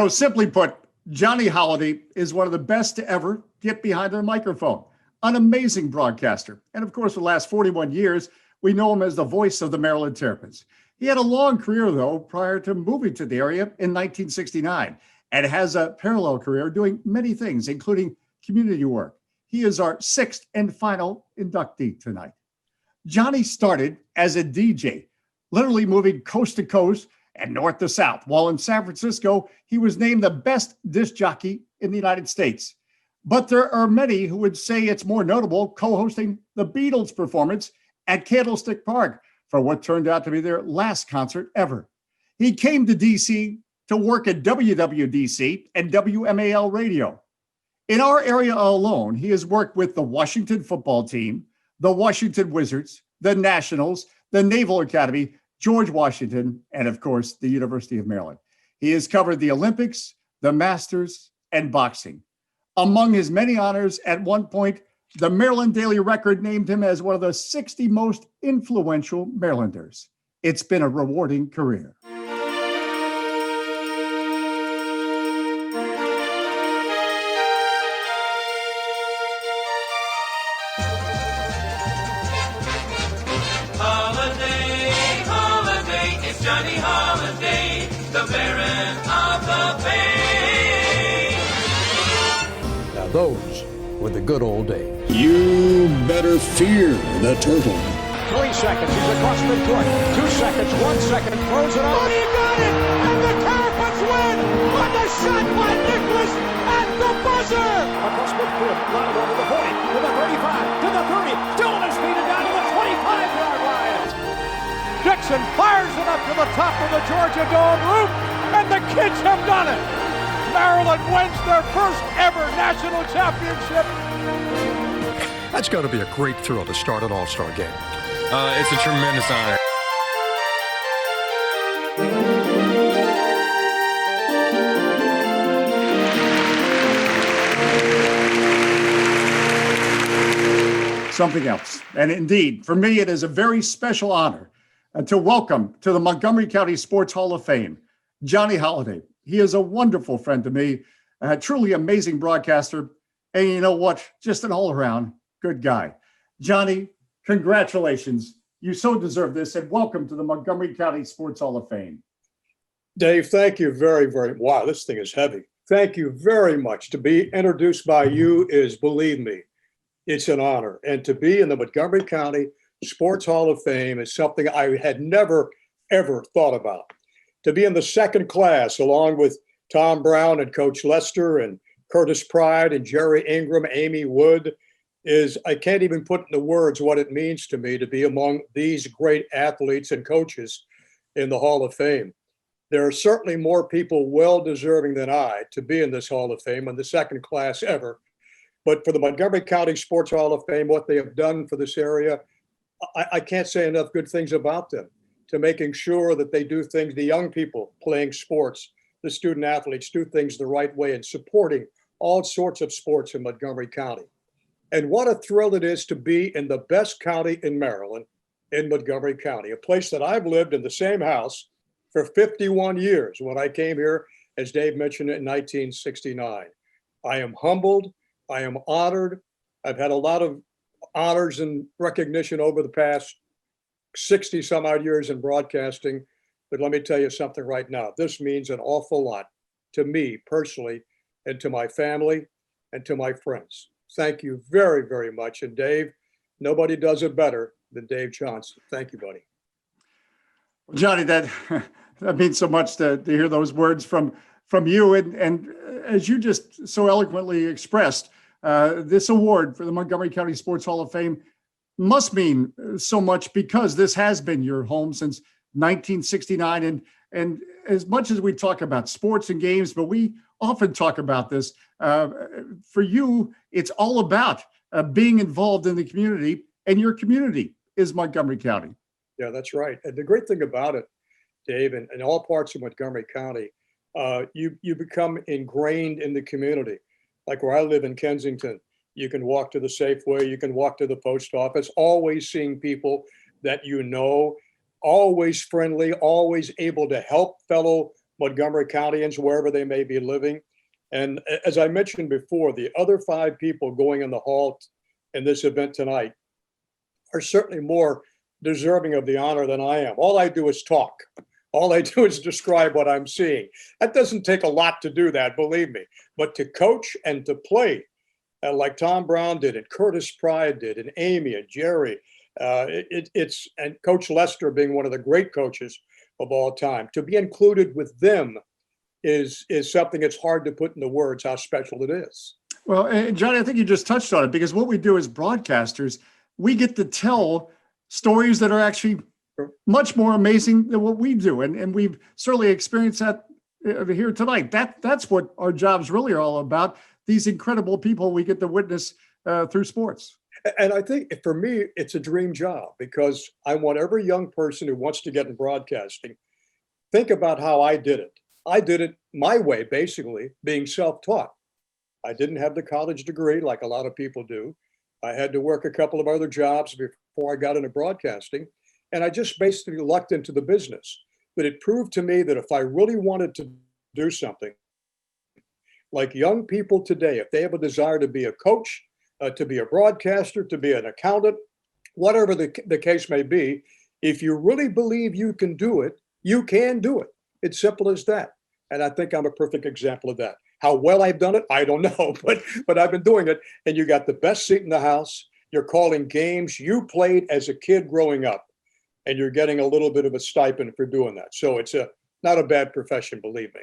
Simply put, Johnny Holliday is one of the best to ever get behind a microphone. An amazing broadcaster. And of course, for the last 41 years, we know him as the voice of the Maryland Terrapins. He had a long career, though, prior to moving to the area in 1969, and has a parallel career doing many things, including community work. He is our sixth and final inductee tonight. Johnny started as a DJ, literally moving coast to coast and north to south. While in San Francisco, he was named the best disc jockey in the United States. But there are many who would say it's more notable co-hosting the Beatles performance at Candlestick Park for what turned out to be their last concert ever. He came to DC to work at WWDC and WMAL radio. In our area alone, he has worked with the Washington football team, the Washington Wizards, the Nationals, the Naval Academy, George Washington, and of course, the University of Maryland. He has covered the Olympics, the Masters, and boxing. Among his many honors, at one point, the Maryland Daily Record named him as one of the 60 most influential Marylanders. It's been a rewarding career. Johnny Holliday, the Baron of the Bay. Now those were the good old days. You better fear the turtle. 3 seconds, he's across the court. 2 seconds, 1 second, throws it on. He got it, and the Terrapins win on the shot by Nicholas at the buzzer. Across midfield, line over the 40, to the 35, to the 30, still on his feet and down to the 25-yard line. Dixon fires it up to the top of the Georgia Dome roof, and the kids have done it. Maryland wins their first ever national championship. That's got to be a great thrill to start an all-star game. It's a tremendous honor. Something else. And indeed, for me, it is a very special honor to welcome to the Montgomery County Sports Hall of Fame, Johnny Holliday. He is a wonderful friend to me, a truly amazing broadcaster, and you know what? Just an all-around good guy. Johnny, congratulations. You so deserve this, and welcome to the Montgomery County Sports Hall of Fame. Dave, thank you very, very, wow, this thing is heavy. Thank you very much. To be introduced by you is, believe me, it's an honor. And to be in the Montgomery County Sports Hall of Fame is something I had never, ever thought about. To be in the second class, along with Tom Brown and Coach Lester and Curtis Pride and Jerry Ingram, Amy Wood, is, I can't even put into words what it means to me to be among these great athletes and coaches in the Hall of Fame. There are certainly more people well deserving than I to be in this Hall of Fame in the second class ever. But for the Montgomery County Sports Hall of Fame, what they have done for this area, I can't say enough good things about them, to making sure that they do things, the young people playing sports, the student athletes do things the right way and supporting all sorts of sports in Montgomery County. And what a thrill it is to be in the best county in Maryland, in Montgomery County, a place that I've lived in the same house for 51 years when I came here, as Dave mentioned, in 1969. I am humbled. I am honored. I've had a lot of honors and recognition over the past 60 some odd years in broadcasting. But let me tell you something right now. This means an awful lot to me personally and to my family and to my friends. Thank you very, very much. And Dave, nobody does it better than Dave Johnson. Thank you, buddy. Johnny, that means so much to hear those words from you. And as you just so eloquently expressed, this award for the Montgomery County Sports Hall of Fame must mean so much because this has been your home since 1969. And as much as we talk about sports and games, but we often talk about this, for you, it's all about being involved in the community, and your community is Montgomery County. Yeah, that's right. And the great thing about it, Dave, in all parts of Montgomery County, you become ingrained in the community. Like where I live in Kensington, you can walk to the Safeway, you can walk to the post office, always seeing people that you know, always friendly, always able to help fellow Montgomery Countyans, wherever they may be living. And as I mentioned before, the other 5 people going in the hall in this event tonight are certainly more deserving of the honor than I am. All I do is talk. All I do is describe what I'm seeing. That doesn't take a lot to do that, believe me. But to coach and to play like Tom Brown did, and Curtis Pride did, and Amy and Jerry, and Coach Lester being one of the great coaches of all time, to be included with them is something that's hard to put into words how special it is. Well, and Johnny, I think you just touched on it, because what we do as broadcasters, we get to tell stories that are actually much more amazing than what we do. And we've certainly experienced that here tonight. That's what our jobs really are all about. These incredible people we get to witness through sports. And I think for me, it's a dream job, because I want every young person who wants to get in broadcasting, think about how I did it. I did it my way, basically being self-taught. I didn't have the college degree like a lot of people do. I had to work a couple of other jobs before I got into broadcasting. And I just basically lucked into the business. But it proved to me that if I really wanted to do something, like young people today, if they have a desire to be a coach, to be a broadcaster, to be an accountant, whatever the case may be, if you really believe you can do it, you can do it. It's simple as that. And I think I'm a perfect example of that. How well I've done it, I don't know, but I've been doing it. And you got the best seat in the house. You're calling games you played as a kid growing up, and you're getting a little bit of a stipend for doing that. So it's not a bad profession, believe me.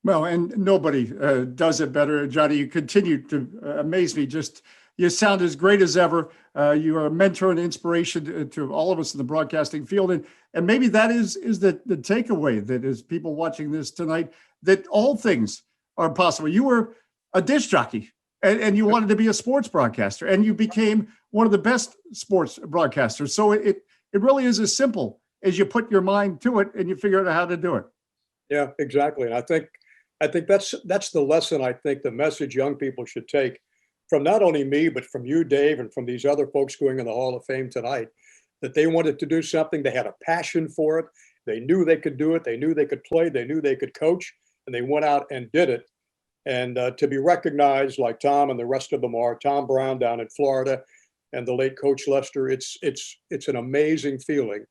Well, and nobody does it better. Johnny, you continue to amaze me. Just, you sound as great as ever. You are a mentor and inspiration to all of us in the broadcasting field. And maybe that is the takeaway, that is people watching this tonight, that all things are possible. You were a disc jockey, and you wanted to be a sports broadcaster, and you became one of the best sports broadcasters. So it really is as simple as you put your mind to it and you figure out how to do it. Yeah, exactly. And I think that's the lesson. I think the message young people should take from not only me, but from you, Dave, and from these other folks going in the Hall of Fame tonight, that they wanted to do something. They had a passion for it. They knew they could do it. They knew they could play. They knew they could coach, and they went out and did it. And to be recognized like Tom and the rest of them are, Tom Brown down in Florida and the late Coach Lester, it's an amazing feeling,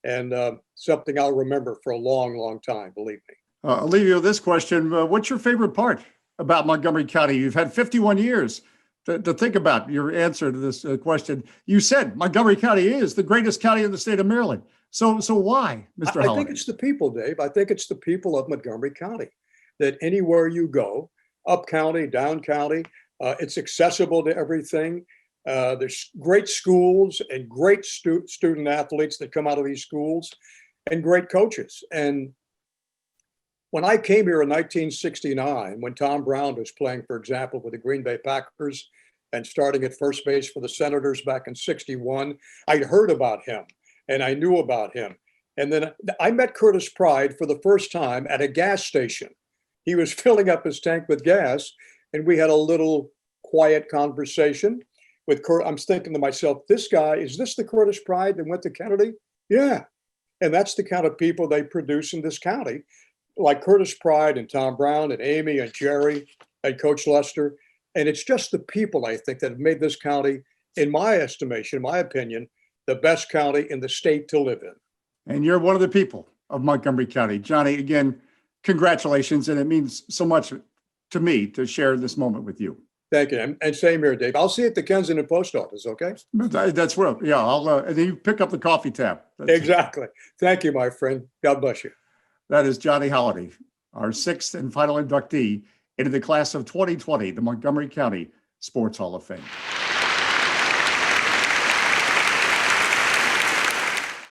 and something I'll remember for a long, long time, believe me. I'll leave you with this question. What's your favorite part about Montgomery County? You've had 51 years to think about your answer to this question. You said Montgomery County is the greatest county in the state of Maryland. So why, Mr. Holliday? I think it's the people, Dave. I think it's the people of Montgomery County, that anywhere you go, up county, down county, it's accessible to everything. There's great schools and great student athletes that come out of these schools, and great coaches. And when I came here in 1969, when Tom Brown was playing, for example, with the Green Bay Packers and starting at first base for the Senators back in 61, I'd heard about him and I knew about him. And then I met Curtis Pride for the first time at a gas station. He was filling up his tank with gas, and we had a little quiet conversation with Kurt. I'm thinking to myself, this guy, is this the Curtis Pride that went to Kennedy? Yeah. And that's the kind of people they produce in this county, like Curtis Pride and Tom Brown and Amy and Jerry and Coach Lester. And it's just the people, I think, that have made this county, in my estimation, in my opinion, the best county in the state to live in. And you're one of the people of Montgomery County. Johnny, again, congratulations. And it means so much to me to share this moment with you. Thank you. And same here, Dave. I'll see you at the Kensington Post Office, okay? That's where, yeah, I'll, and then you pick up the coffee tab. Exactly. Thank you, my friend. God bless you. That is Johnny Holliday, our sixth and final inductee into the class of 2020, the Montgomery County Sports Hall of Fame.